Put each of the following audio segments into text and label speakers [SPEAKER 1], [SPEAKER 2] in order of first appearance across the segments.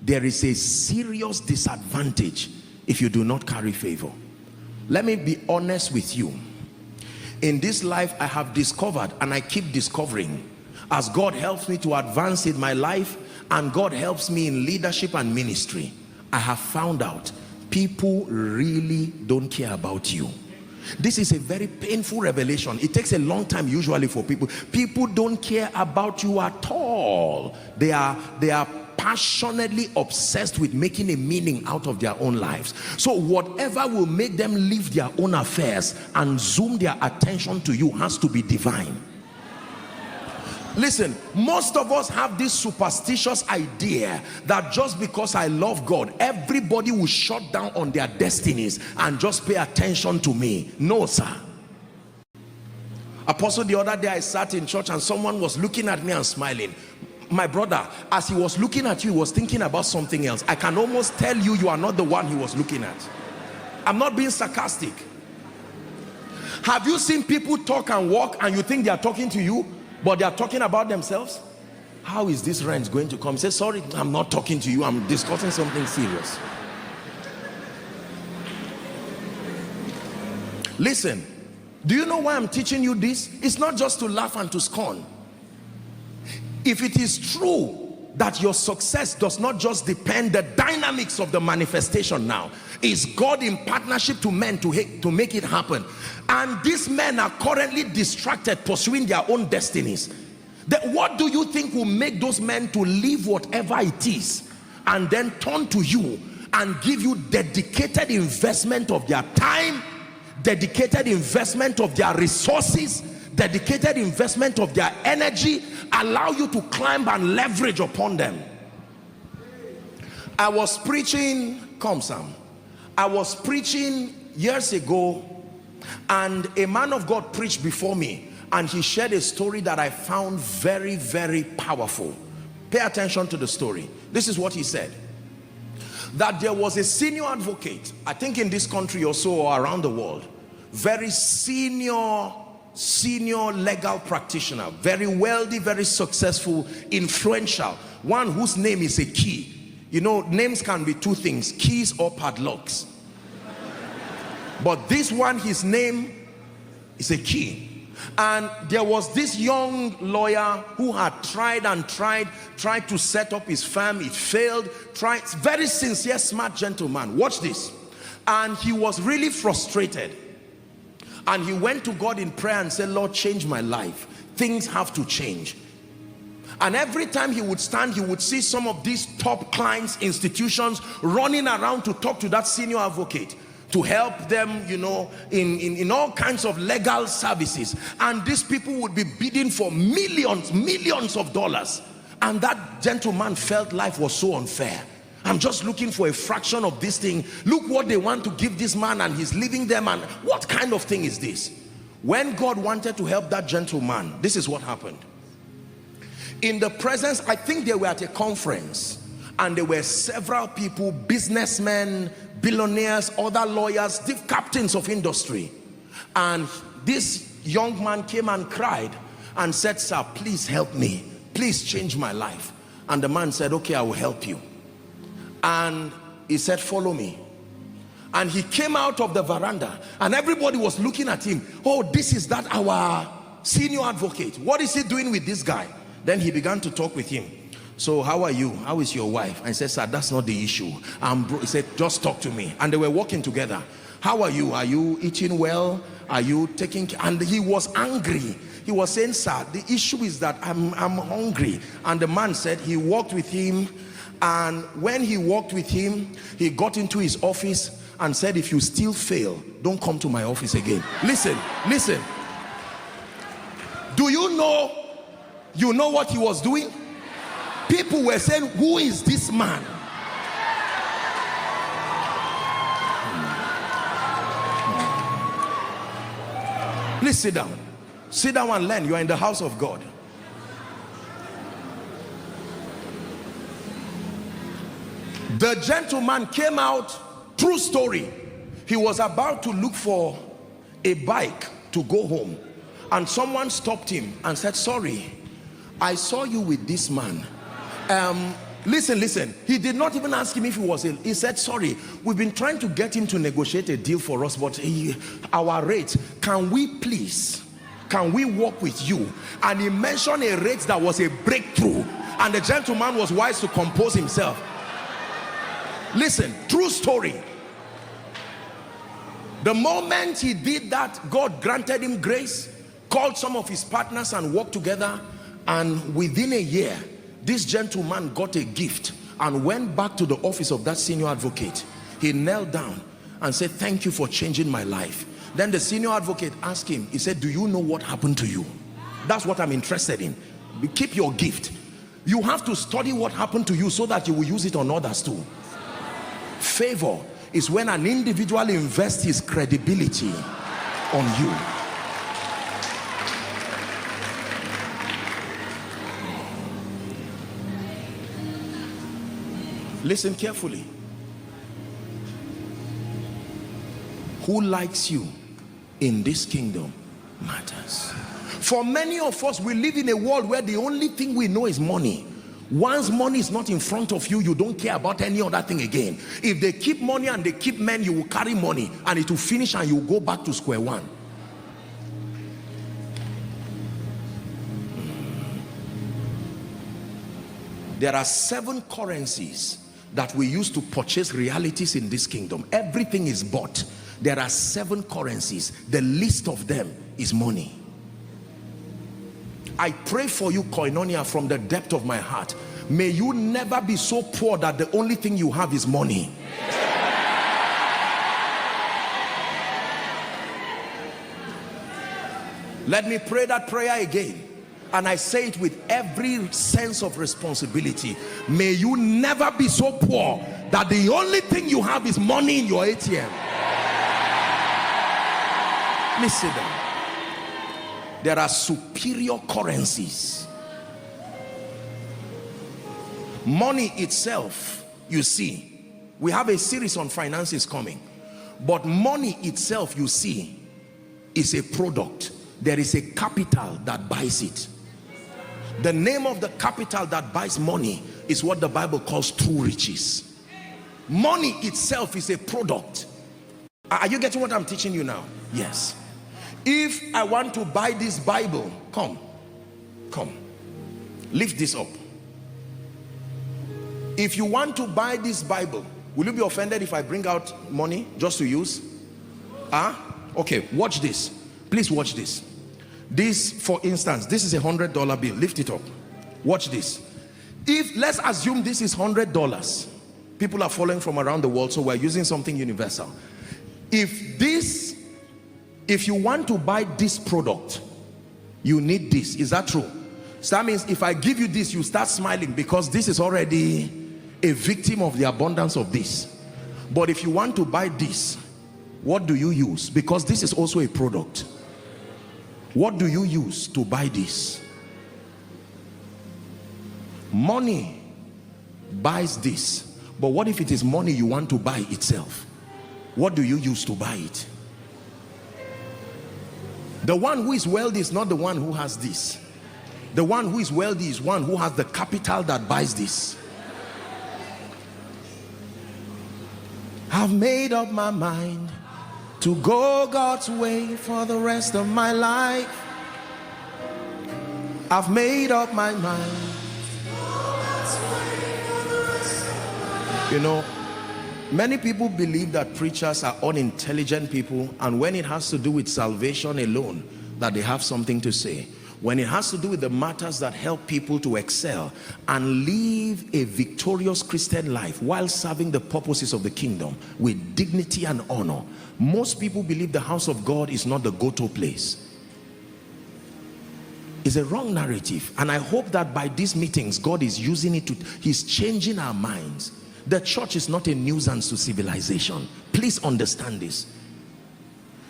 [SPEAKER 1] there is a serious disadvantage if you do not carry favor. Let me be honest with you. In this life, I have discovered, and I keep discovering, as God helps me to advance in my life and God helps me in leadership and ministry, I have found out people really don't care about you. This is a very painful revelation. It takes a long time usually for people. People don't care about you at all. They are passionately obsessed with making a meaning out of their own lives. So whatever will make them leave their own affairs and zoom their attention to you has to be divine. Listen, most of us have this superstitious idea that just because I love God, everybody will shut down on their destinies and just pay attention to me. No, sir. Apostle, the other day I sat in church and someone was looking at me and smiling. My brother, as he was looking at you, he was thinking about something else. I can almost tell you, you are not the one he was looking at. I'm not being sarcastic. Have you seen people talk and walk and you think they are talking to you, but they are talking about themselves? How is this rent going to come? Say, sorry, I'm not talking to you, I'm discussing something serious. Listen, do you know why I'm teaching you this? It's not just to laugh and to scorn. If it is true that your success does not just depend, the dynamics of the manifestation now is God in partnership to men to make it happen, and these men are currently distracted pursuing their own destinies, then what do you think will make those men to leave whatever it is and then turn to you and give you dedicated investment of their time, dedicated investment of their resources, dedicated investment of their energy, allow you to climb and leverage upon them? I was preaching, come Sam, I was preaching years ago, and a man of God preached before me, and he shared a story that I found very, very powerful. Pay attention to the story. This is what he said: that there was a senior advocate, I think in this country or so, or around the world, very senior legal practitioner, very wealthy, very successful, influential, one whose name is a key. You know, names can be two things, keys or padlocks. But this one, his name is a key. And there was this young lawyer who had tried to set up his firm. It failed. Very sincere, smart gentleman. Watch this. And he was really frustrated. And he went to God in prayer and said, Lord, change my life. Things have to change. And every time he would stand, he would see some of these top clients, institutions running around to talk to that senior advocate, to help them, you know, in all kinds of legal services. And these people would be bidding for millions of dollars. And that gentleman felt life was so unfair. I'm just looking for a fraction of this thing. Look what they want to give this man, and he's leaving them. And what kind of thing is this? When God wanted to help that gentleman, this is what happened. In the presence, I think they were at a conference, and there were several people, businessmen, billionaires, other lawyers, the captains of industry. And this young man came and cried and said, sir, please help me. Please change my life. And the man said, okay, I will help you. And he said, follow me. And he came out of the veranda, and everybody was looking at him. Oh, this is that our senior advocate. What is he doing with this guy? Then he began to talk with him. So how are you? How is your wife? And he said, sir, that's not the issue. He said, just talk to me. And they were walking together. How are you? Are you eating well? Are you taking care? And he was angry. He was saying, sir, the issue is that I'm hungry. And the man said he walked with him. And when he walked with him, he got into his office and said, if you still fail, don't come to my office again. Listen. Do you know what he was doing? People were saying, who is this man? Please sit down. Sit down and learn. You are in the house of God. The gentleman came out, true story. He was about to look for a bike to go home, and someone stopped him and said, sorry, I saw you with this man. Listen. He did not even ask him if he was ill. He said, sorry, we've been trying to get him to negotiate a deal for us, but our rate, can we work with you? And he mentioned a rate that was a breakthrough, and the gentleman was wise to compose himself. Listen, true story. The moment he did that, God granted him grace, called some of his partners and worked together, and within a year, this gentleman got a gift and went back to the office of that senior advocate. He knelt down and said, thank you for changing my life. Then the senior advocate asked him, he said, do you know what happened to you? That's what I'm interested in. Keep your gift. You have to study what happened to you so that you will use it on others too. Favor is when an individual invests his credibility on you. Listen carefully. Who likes you in this kingdom matters. For many of us, we live in a world where the only thing we know is money. Once money is not in front of you, you don't care about any other thing again. If they keep money and they keep men, you will carry money and it will finish and you will go back to square one. There are 7 currencies that we use to purchase realities in this kingdom. Everything is bought. There are 7 currencies. The least of them is money. I pray for you, Koinonia, from the depth of my heart. May you never be so poor that the only thing you have is money. Let me pray that prayer again. And I say it with every sense of responsibility. May you never be so poor that the only thing you have is money in your ATM. Listen, there are superior currencies. Money itself, you see, we have a series on finances coming, but money itself, you see, is a product. There is a capital that buys it. The name of the capital that buys money is what the Bible calls true riches. Money itself is a product. Are you getting what I'm teaching you now? Yes. If I want to buy this Bible, come, lift this up. If you want to buy this Bible, will you be offended if I bring out money just to use? Okay, watch this. Please watch this. This, for instance, this is $100 bill. Lift it up. Watch this. If, let's assume this is $100. People are following from around the world, so we're using something universal. If you want to buy this product, you need this. Is that true? So that means if I give you this, you start smiling because this is already a victim of the abundance of this. But if you want to buy this, what do you use? Because this is also a product. What do you use to buy this? Money buys this. But what if it is money you want to buy itself? What do you use to buy it? The one who is wealthy is not the one who has this. The one who is wealthy is one who has the capital that buys this. I've made up my mind to go God's way for the rest of my life. I've made up my mind. You know, many people believe that preachers are unintelligent people, and when it has to do with salvation alone, that they have something to say. When it has to do with the matters that help people to excel and live a victorious Christian life while serving the purposes of the kingdom with dignity and honor, most people believe the house of God is not the go-to place. It's a wrong narrative, and I hope that by these meetings God is using it to, he's changing our minds. The church is not a nuisance to civilization. Please understand this.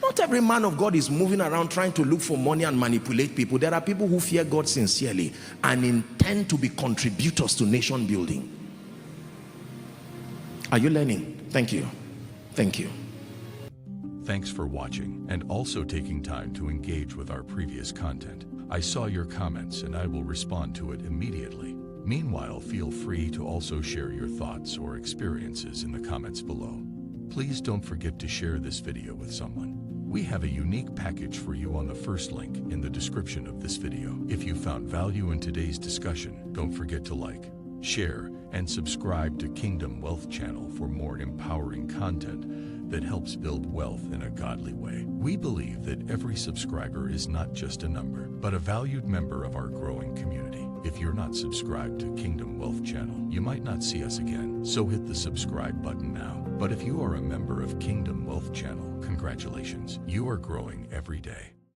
[SPEAKER 1] Not every man of God is moving around trying to look for money and manipulate people. There are people who fear God sincerely and intend to be contributors to nation building. Are you learning? Thank you. Thank you.
[SPEAKER 2] Thanks for watching and also taking time to engage with our previous content. I saw your comments and I will respond to it immediately. Meanwhile, feel free to also share your thoughts or experiences in the comments below. Please don't forget to share this video with someone. We have a unique package for you on the first link in the description of this video. If you found value in today's discussion, don't forget to like, share, and subscribe to Kingdom Wealth Channel for more empowering content that helps build wealth in a godly way. We believe that every subscriber is not just a number, but a valued member of our growing community. If you're not subscribed to Kingdom Wealth Channel, you might not see us again, so hit the subscribe button now. But if you are a member of Kingdom Wealth Channel, congratulations, you are growing every day.